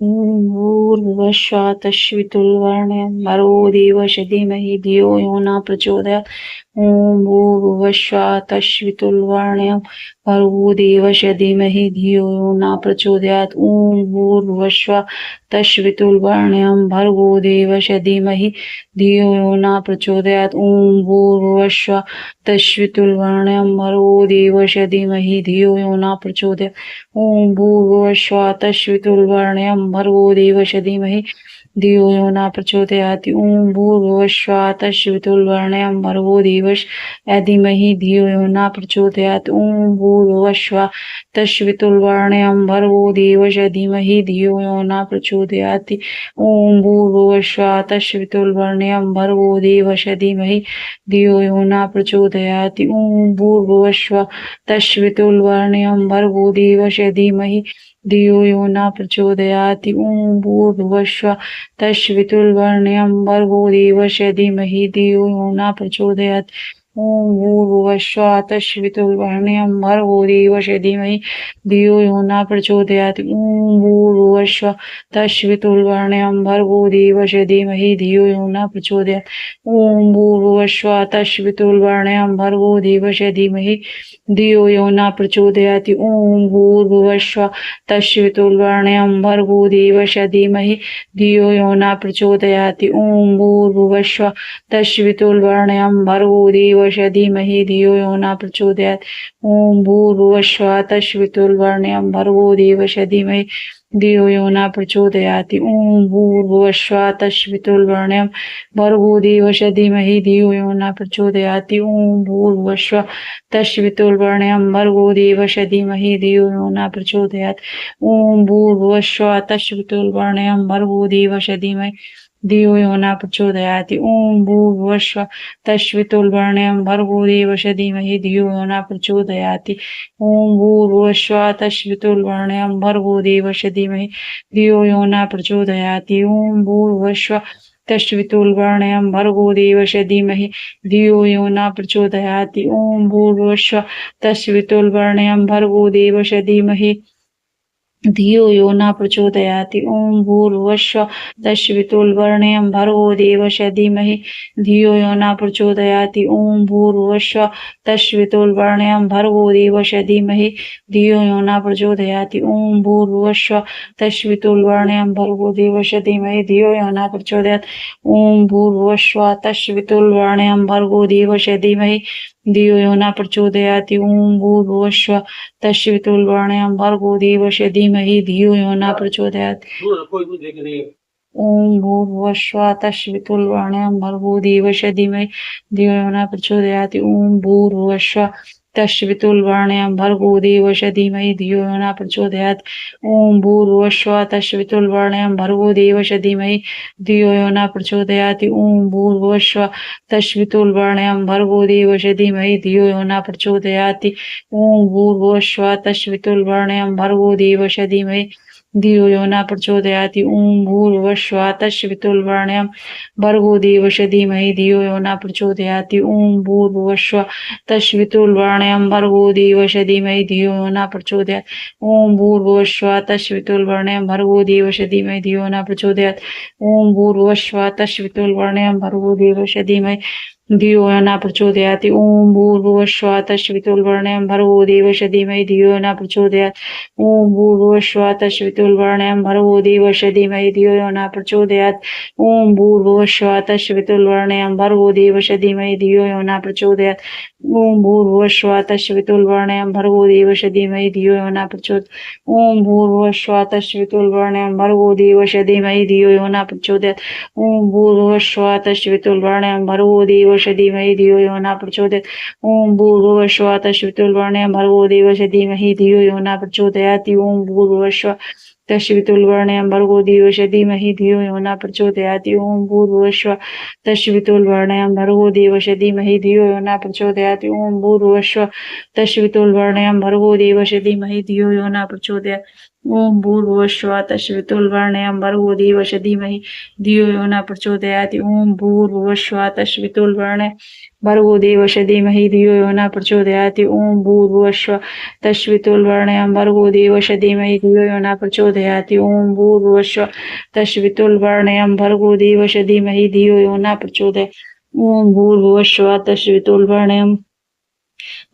ॐ भूर्भुवस्सुः तस्वितुर्वरेण्यं भर्गो देवस्य धीमहि धियो यो न प्रचोदयात्। ॐ भूर्भुवस्सुः तस्वितुर्वरेण्यं भर्गो देवस्य धीमहि धियो यो न प्रचोदयात्। ॐ भूर्भुवस्सुः तस्वितुर्वरेण्यं भर्गो देवस्य धीमहि धियो यो न प्रचोदयात्। ॐ भूर्भुवस्सुः तस्वितुर्वरेण्यं भर्गो देवस्य धीमहि धियो यो न प्रचोदयात्। ॐ भूर्भुवस्सुः तस्वितुर्वरेण्यं भर्गो देवस्य धीमहि धियो यो न प्रचोदयात्। ॐ भूर्भुवस्सुः तस्वितुर्वरेण्यं भर्गो देवस्य धीमहि धियो यो न प्रचोदयात्। ॐ भूर्भुवस्सुः तस्वितुर्वरेण्यं भर्गो देवस्य धीमहि धियो यो न प्रचोदयात्। ॐ भूर्भुवस्सुः तस्वितुर्वरेण्यं भर्गो देवस्य धीमहि धियो यो न प्रचोदयात्। ॐ भूर्भुवस्सुः तस्वितुर्वरेण्यं भर्गो देवस्य धीमहि धियो यो न प्रचोदयात्। ॐ भूर्भुवस्सुः तस्वितुर्वरेण्यं भर्गो देवस्य धीमहि धियो यो न प्रचोदयात्। ॐ भूर्भुवस्सुः तस्वितुर्वरेण्यं भर्गो देवस्य धीमहि धियो यो न प्रचोदयात्। ॐ भूर्भुवस्सुः तस्वितुर्वरेण्यं भर्गो देवस्य धीमहि धियो यो न प्रचोदयात्। ॐ भूर्भुवस्सुः तस्वितुर्वरेण्यं भर्गो देवस्य धीमहि धियो यो न प्रचोदयात्। ॐ भूर्भुवस्सुः तस्वितुर्वरेण्यं भर्गो देवस्य धीमहि धियो यो न प्रचोदयात्। ॐ भूर्भुवस्सुः तस्वितुर्वरेण्यं भर्गो देवस्य धीमहि धियो यो न प्रचोदयात्। ॐ भूर्भुवस्सुः तस्वितुर्वरेण्यं भर्गो देवस्य धीमहि धियो यो न प्रचोदयात्। ॐ भूर्भुवस्सुः तस्वितुर्वरेण्यं भर्गो देवस्य धीमहि धियो यो न प्रचोदयात्। ॐ भूर्भुवस्सुः तस्वितुर्वरेण्यं भर्गो देवस्य धीमहि धियो यो न प्रचोदयात्। ॐ भूर्भुवस्सुः तस्वितुर्वरेण्यं भर्गो देवस्य धीमहि धियो यो न प्रचोदयात्। ॐ भूर्भुवस्सुः तस्वितुर्वरेण्यं भर्गो देवस्य धीमहि धियो यो न प्रचोदयात्। ॐ भूर्भुवस्सुः तस्वितुर्वरेण्यं भर्गो देवस्य धीमहि धियो यो न प्रचोदयात्। ॐ भूर्भुवस्सुः तस्वितुर्वरेण्यं भर्गो देवस्य धीमहि धियो यो न प्रचोदयात्। ॐ भूर्भुवस्सुः तस्वितुर्वरेण्यं भर्गो देवस्य धीमहि धियो यो न प्रचोदयात्। ॐ भूर्भुवस्सुः तस्वितुर्वरेण्यं भर्गो देवस्य धीमहि धियो यो न प्रचोदयात्। ॐ भूर्भुवस्सुः तस्वितुर्वरेण्यं भर्गो देवस्य धीमहि धियो यो न प्रचोदयात्। ॐ भूर्भुवस्सुः तस्वितुर्वरेण्यं भर्गो देवस्य धीमहि धियो यो न प्रचोदयात्। ॐ भूर्भुवस्सुः तस्वितुर्वरेण्यं भर्गो देवस्य धीमहि धियो यो न प्रचोदयात्। ॐ भूर्भुवस्सुः तस्वितुर्वरेण्यं भर्गो देवस्य धीमहि धियो यो न प्रचोदयात्। ॐ भूर्भुवस्सुः तस्वितुर्वरेण्यं भर्गो देवस्य धीमहि धियो यो न प्रचोदयात्। ॐ भूर्भुवस्सुः तस्वितुर्वरेण्यं भर्गो देवस्य धीमहि धियो यो न प्रचोदयात्। ॐ भूर्भुवस्सुः तस्वितुर्वरेण्यं भर्गो देवस्य धीमहि धियो यो न प्रचोदयात्। ॐ भूर्भुवस्सुः तस्वितुर्वरेण्यं भर्गो देवस्य धीमहि धियो यो न प्रचोदयात्। ॐ भूर्भुवस्सुः तस्वितुर्वरेण्यं भर्गो देवस्य धीमहि धियो यो न प्रचोदयात्। ॐ भूर्भुवस्सुः तस्वितुर्वरेण्यं भर्गो देवस्य धीमहि धियो यो न प्रचोदयात्। ॐ भूर्भुवस्सुः तस्वितुर्वरेण्यं भर्गो देवस्य धीमहि धियो यो न प्रचोदयात्। ॐ भूर्भुवस्सुः तस्वितुर्वरेण्यं भर्गो देवस्य धीमहि धियो न प्रचोदयात्। ॐ भूर्भुवस्सुः तस्वितुर्वरेण्यं भर्गो देवस्य धीमहि धियो यो न प्रचोदयात्। ॐ भूर्भुवस्सुः तस्वितुर्वरेण्यं भर्गो देवस्य धीमहि धियो यो न प्रचोदयात्। ॐ भूर्भुवस्सुः तस्वितुर्वरेण्यं भर्गो देवस्य धीमहि धियो यो न प्रचोदयात्। ॐ भूर्भुवस्सुः तस्वितुर्वरेण्यं भर्गो देवस्य धीमहि धियो यो न प्रचोदयात्। ॐ भूर्भुवस्सुः तस्वितुर्वरेण्यं भर्गो देवस्य धीमहि धियो यो न प्रचोदयात्। ॐ भूर्भुवस्सुः तस्वितुर्वरेण्यं भर्गो देवस्य धीमहि धियो यो न प्रचोदयात्। ॐ भूर्भुवस्सुः तस्वितुर्वरेण्यं भर्गो देवस्य धीमहि धियो यो न प्रचोदयात्। ॐ भूर्भुवस्सुः तस्वितुर्वरेण्यं भर्गो देवस्य धीमहि धियो यो न प्रचोदयात्। ॐ भूर्भुवस्सुः तस्वितुर्वरेण्यं भर्गो देवस्य धीमहि धियो यो न प्रचोदयात्। ॐ भूर्भुवस्सुः तस्वितुर्वरेण्यं भर्गो देवस्य धीमहि धियो यो न प्रचोदयात्। ॐ भूर्भुवस्सुः तस्वितुर्वरेण्यं भर्गो देवस्य धीमहि धियो यो न प्रचोदयात्। ॐ भूर्भुवस्सुः तस्वितुर्वरेण्यं भर्गो देवस्य धीमहि धियो यो न प्रचोदयात्। ॐ भूर्भुवस्सुः तस्वितुर्वरेण्यं भर्गो देवस्य धीमहि धियो यो न प्रचोदयात्। ॐ भूर्भुवस्सुः तस्वितुर्वरेण्यं भर्गो देवस्य धीमहि धियो यो न प्रचोदयात्। प्रचोदयात्। ओम भूर्भुवस्सुः तस्वितुर्वरेण्यं भर्गो देवस्य धीमहि धियो यो न प्रचोदयात्। ओम भूर्भुवस्सुः तस्वितुर्वरेण्यं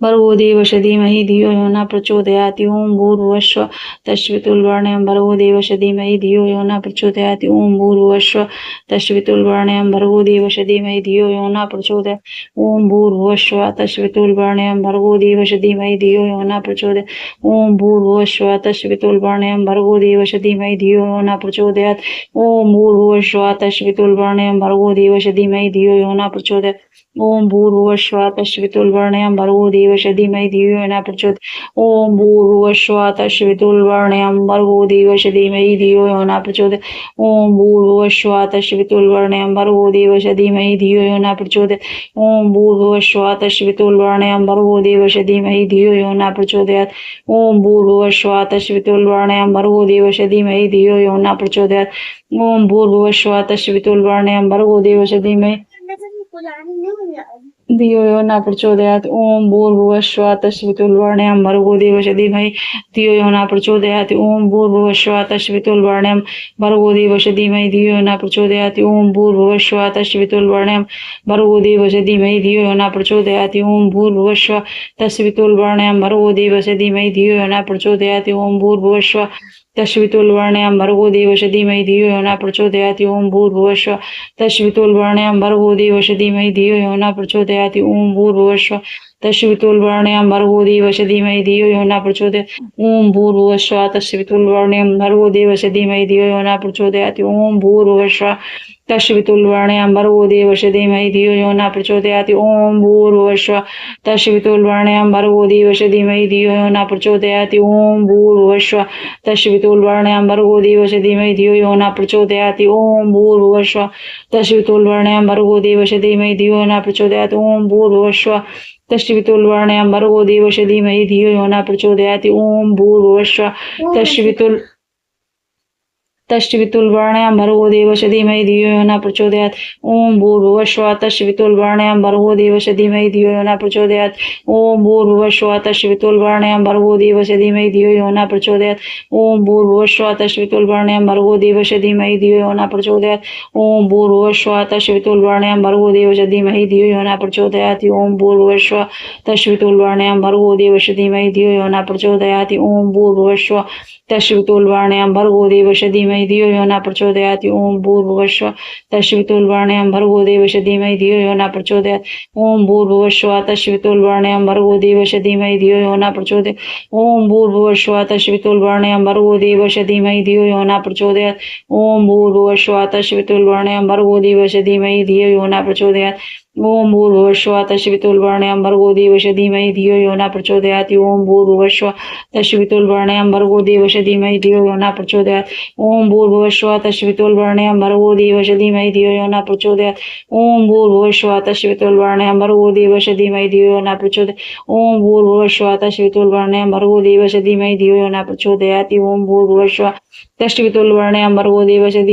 भर्गो देवस्य धीमहि धियो यो न प्रचोदयात्। ओम भूर्भुवस्सुः तस्वितुर्वरेण्यं भर्गो देवस्य धीमहि धियो यो न प्रचोदयात्। ओम भूर्भुवस्सुः तस्वितुर्वरेण्यं भर्गो देवस्य धीमहि धियो यो न प्रचोदयात्। ओम भूर्भुवस्सुः तस्वितुर्वरेण्यं भर्गो देवस्य धीमहि धियो यो न प्रचोदयात्। ओम भूर्भुवस्सुः तस्वितुर्वरेण्यं भर्गो देवस्य धीमहि धियो यो न प्रचोदयात्। ओम भूर्भुवस्सुः तस्वितुर्वरेण्यं भर्गो देवस्य धीमहि धियो यो न प्रचोदयात्। ओम भूर्भुवस्सुः तस्वितुर्वरेण्यं भर्गो देवस्य धीमहि धियो यो न प्रचोदयात्। ओम भूर्भुवस्सुः तस्वितुर्वरेण्यं भर्गो देवस्य धीमहि धियो यो न प्रचोदयात्। ओम भूर्भुवस्सुः तस्वितुर्वरेण्यं भर्गो देवस्य धीमहि धियो यो न प्रचोदयात्। ओम भूर्भुवस्सुः तस्वितुर्वरेण्यं भर्गो देवस्य धीमहि धियो यो न प्रचोदयात्। ओम भूर्भुवस्सुः तस्वितुर्वरेण्यं भर्गो देवस्य धीमहि धियो यो न प्रचोदयात्। ओम भूर्भुवस्सुः तस्वितुर्वरेण्यं भर्गो देवस्य धीमहि धियो यो न प्रचोदयात्। ओम भूर्भुवस्सुः तस्वितुर्वरेण्यं भर्गो देवस्य धीमहि धियो यो न प्रचोदयात्। ओम भूर्भुवस्सुः तस्वितुर्वरेण्यं भर्गो देवस्य धीमहि धियो यो न प्रचोदयात्। ओम भूर्भुवस्सुः तस्वितुर्वरेण्यं भर्गो देवस्य धीमहि धियो यो न प्रचोदयात्। ओम भूर्भुवस्सुः तस्वितुर्वरेण्यं भर्गो देवस्य धीमहि धियो यो न प्रचोदयात्। ओम भूर्भुवस्सुः तस्वितुर्वरेण्यं भर्गो देवस्य धीमहि धियो यो न प्रचोदयात्। ओम भूर्भुवस्सुः तस्वितुर्वरेण्यं भर्गो देवस्य धीमहि धियो यो न प्रचोदयात्। ओम भूर्भुवस्सुः तस्वितुर्वरेण्यं भर्गो देवस्य धीमहि धियो यो न प्रचोदयात्। ओम भूर्भुवस्सुः तस्वितुर्वरेण्यं भर्गो देवस्य धीमहि धियो यो न प्रचोदयात्। ओम भूर्भुवस्सुः तस्वितुर्वरेण्यं भर्गो देवस्य धीमहि धियो यो न प्रचोदयात्। ओम भूर्भुवस्सुः तस्वितुर्वरेण्यं भर्गो देवस्य धीमहि धियो यो न प्रचोदयात्। ओम भूर्भुवस्सुः तस्वितुर्वरेण्यं भर्गो देवस्य धीमहि धियो यो न प्रचोदयात्। ओम भूर्भुवस्सुः तस्वितुर्वरेण्यं भर्गो देवस्य धीमहि धियो यो न प्रचोदयात्। ओम भूर्भुवस्सुः तस्वितुर्वरेण्यं भर्गो देवस्य धीमहि धियो यो न प्रचोदयात्। ओम भूर्भुवस्सुः तस्वितुर्वरेण्यं भर्गो देवस्य धीमहि धियो यो न प्रचोदयात्। ओम भूर्भुवस्सुः तस्वितुर्वरेण्यं भर्गो देवस्य धीमहि धियो यो न प्रचोदयात्। ओम भूर्भुवस्सुः तस्वितुर्वरेण्यं भर्गो देवस्य धीमहि धियो यो न प्रचोदयात्। ओम भूर्भुवस्सुः तस्वितुर्वरेण्यं भर्गो देवस्य धीमहि धियो यो न प्रचोदयात्। ओम भूर्भुवस्सुः तस्वितुर्वरेण्यं भर्गो देवस्य धीमहि धियो यो न प्रचोदयात्। ओम भूर्भुवस्सुः तस्वितुर्वरेण्यं भर्गो देवस्य धीमहि धियो यो न प्रचोदयात्। ओम भूर्भुवस्सुः तस्वितुर्वरेण्यं भर्गो देवस्य धीमहि धियो यो न प्रचोदयात्। ओम भूर्भुवस्सुः तस्वितुर्वरेण्यं भर्गो देवस्य धीमहि धियो यो न प्रचोदयात्। ओम भूर्भुवस्सुः तस्वितुर्वरेण्यं भर्गो देवस्य धीमहि धियो यो न प्रचोदयात्। ओम भूर्भुवस्सुः तस्वितुर्वरेण्यं भर्गो देवस्य धीमहि धियो यो न प्रचोदयात्। ओम भूर्भुवस्सुः तस्वितुर्वरेण्यं भर्गो देवस्य धीमहि धियो यो न प्रचोदयात्। ओम भूर्भुवस्सुः तस्वितुर्वरेण्यं भर्गो देवस्य धीमहि धियो यो न प्रचोदयात्। ओम भूर्भुवस्सुः तस्वितुर्वरेण्यं भर्गो देवस्य धीमहि धियो यो न प्रचोदयात्। ओम भूर्भुवस्सुः तस्वितुर्वरेण्यं भर्गो देवस्य धीमहि धियो यो न प्रचोदयात्। ओम भूर्भुवस्सुः तस्वितुर्वरेण्यं भर्गो देवस्य धीमहि धियो यो न प्रचोदयात्। ओम भूर्भुवस्सुः तस्वितुर्वरेण्यं भर्गो देवस्य धीमहि धियो यो न प्रचोदयात्। ओम भूर्भुवस्सुः तस्वितुर्वरेण्यं भर्गो देवस्य धीमहि धियो यो न प्रचोदयात्। ओम भूर्भुवस्सुः तस्वितुर्वरेण्यं भर्गो देवस्य धीमहि धियो यो न प्रचोदयात्। ओम भूर्भुवस्सुः तस्वितुर्वरेण्यं भर्गो देवस्य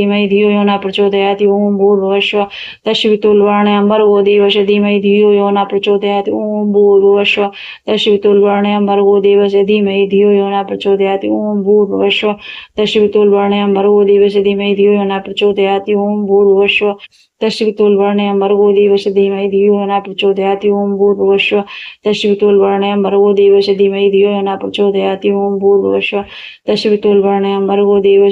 धीमहि धियो यो न प्रचोदयात्। ओम भूर्भुवस्सुः तस्वितुर्वरेण्यं भर्गो देवस्य धीमहि धियो यो न प्रचोदयात्। ओम भूर्भुवस्सुः तस्वितुर्वरेण्यं भर्गो देवस्य धीमहि धियो यो न प्रचोदयात्। ओम भूर्भुवस्सुः तस्वितुर्वरेण्यं भर्गो देवस्य धीमहि धियो यो न प्रचोदयात्। ओम भूर्भुवस्सुः तस्वितुर्वरेण्यं भर्गो देवस्य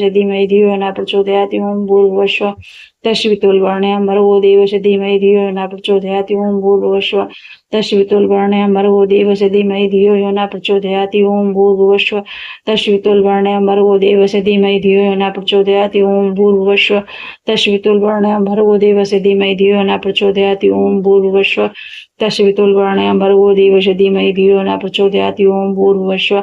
धीमहि धियो यो न प्रचोदयात्। ओम भूर्भुवस्सुः तस्वितुर्वरेण्यं भर्गो देवस्य धीमहि धियो यो न प्रचोदयात्। ओम भूर्भुवस्सुः तस्वितुर्वरेण्यं भर्गो देवस्य धीमहि धियो यो न प्रचोदयात्। ओम भूर्भुवस्सुः तस्वितुर्वरेण्यं भर्गो देवस्य धीमहि धियो यो न प्रचोदयात्। ओम भूर्भुवस्सुः तस्वितुर्वरेण्यं भर्गो देवस्य धीमहि धियो यो न प्रचोदयात्। ओम भूर्भुवस्सुः तस्वितुर्वरेण्यं भर्गो देवस्य धीमहि धियो यो न प्रचोदयात्। ओम भूर्भुवस्सुः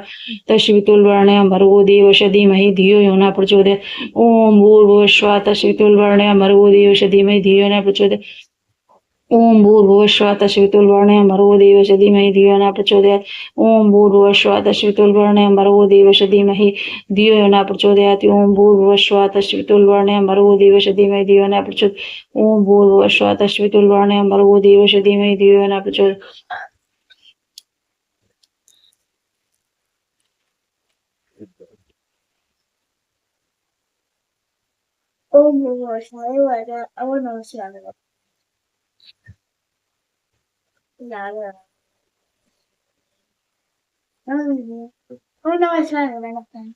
तस्वितुर्वरेण्यं भर्गो देवस्य धीमहि धियो यो न प्रचोदयात्। ओम भूर्भुवस्सुः तस्वितुर्वरेण्यं भर्गो देवस्य धीमहि धियो यो न प्रचोदयात्। ओम भूर्भुवस्सुः तस्वितुर्वरेण्यं भर्गो देवस्य धीमहि धियो न प्रचोदयात्। ओम भूर्भुवस्सुः तस्वितुर्वरेण्यं भर्गो देवस्य धीमहि धियो यो न प्रचोदयात्। ओम भूर्भुवस्सुः तस्वितुर्वरेण्यं भर्गो देवस्य धीमहि धियो न प्रचोदयात्। ओम भूर्भुवस्सुः तस्वितुर्वरेण्यं भर्गो देवस्य धीमहि धियो यो न प्रचोदयात्। ओम नमः शिवाय वाजा ओम नमः शिवाय यार ओम नमः शिवाय